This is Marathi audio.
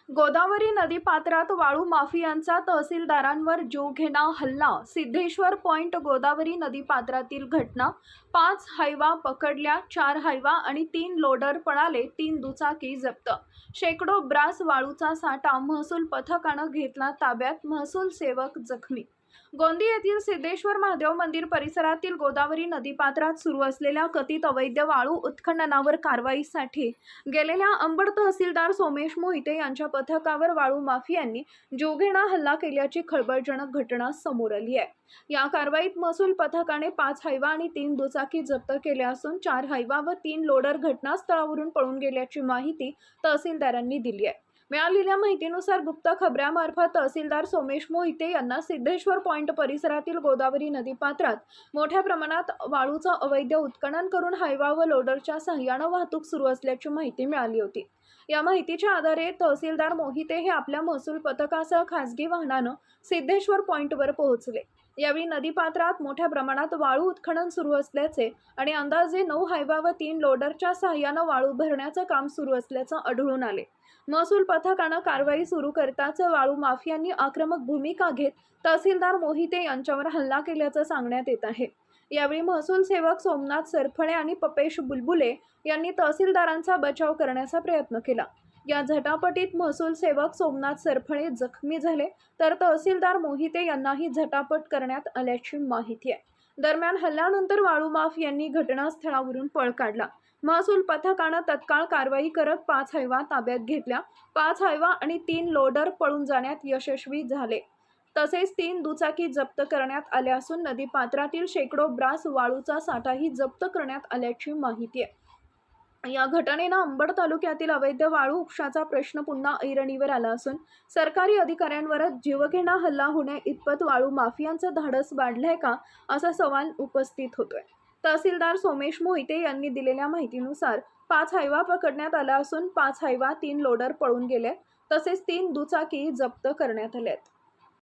गोदावरी नदीपात्रात वाळू माफियांचा तहसीलदारांवर जीवघेणा हल्ला. सिद्धेश्वर पॉइंट गोदावरी नदीपात्रातील घटना. 5 हायवा पकडल्या, 4 हायवा आणि 3 लोडर पळाले, 3 दुचाकी जप्त. शेकडो ब्रास वाळूचा साठा महसूल पथकानं घेतला ताब्यात, महसूल सेवक जखमी. गोंदी येथील सिद्धेश्वर महादेव मंदिर परिसरातील गोदावरी नदीपात्रात सुरू असलेल्या कथित अवैध वाळू उत्खननावर कारवाईसाठी गेलेल्या अंबड तहसीलदार सोमेश मोहिते यांच्या पथकावर वाळू माफियांनी जीवघेणा हल्ला केल्याची खळबळजनक घटना समोर आली आहे. या कारवाईत महसूल पथकाने 5 हायवा आणि 3 दुचाकी जप्त केल्या असून 4 हायवा व 3 लोडर घटनास्थळावरून पळून गेल्याची माहिती तहसीलदारांनी दिली आहे. मिळालेल्या माहितीनुसार गुप्त खबऱ्यामार्फत तहसीलदार सोमेश मोहिते यांना सिद्धेश्वर पॉइंट परिसरातील गोदावरी नदीपात्रात मोठ्या प्रमाणात वाळूचं अवैध उत्खनन करून हायवा व लोडरच्या सहाय्यानं वाहतूक सुरू असल्याची माहिती मिळाली होती. या माहितीच्या आधारे तहसीलदार मोहिते हे आपल्या महसूल पथकासह खासगी वाहनानं सिद्धेश्वर पॉइंटवर पोहोचले. यावेळी नदीपात्रात मोठ्या प्रमाणात वाळू उत्खनन सुरू असल्याचे आणि अंदाजे 9 हायवा व 3 लोडरच्या सहाय्यानं वाळू भरण्याचं काम सुरू असल्याचं आढळून आले. महसूल पथकानं कारवाई सुरू करताच वाळू माफियांनी आक्रमक भूमिका घेत तहसीलदार मोहिते यांच्यावर हल्ला केल्याचं सांगण्यात येत आहे. यावेळी महसूल सेवक सोमनाथ सरफळे आणि पपेश बुलबुले यांनी तहसीलदारांचा बचाव करण्याचा प्रयत्न केला. या झटापटीत महसूल सेवक सोमनाथ सरफळे जखमी झाले, तर तहसीलदार मोहिते यांनाही झटापट करण्यात आल्याची माहिती आहे. दरम्यान हल्ल्यानंतर वाळू माफियांनी घटनास्थळावरून पळ काढला. महसूल पथकानं तत्काळ कारवाई करत 5 हायवा ताब्यात घेतल्या. 5 हायवा आणि 3 लोडर पळून जाण्यात यशस्वी झाले. तसेच 3 दुचाकी जप्त करण्यात आल्या असून नदीपात्रातील शेकडो ब्रास वाळूचा साठाही जप्त करण्यात आल्याची माहिती आहे. या घटनेनं अंबड तालुक्यातील अवैध वाळू उपशाचा प्रश्न पुन्हा ऐरणीवर आला असून सरकारी अधिकाऱ्यांवरच जीवघेणा हल्ला होण्या इतपत वाळू माफियांचं धाडस वाढलंय का, असा सवाल उपस्थित होतोय. तहसीलदार सोमेश मोहिते यांनी दिलेल्या माहितीनुसार 5 हायवा पकडण्यात आला असून 5 हायवा 3 लोडर पळून गेले, तसेच 3 दुचाकी जप्त करण्यात आल्यात.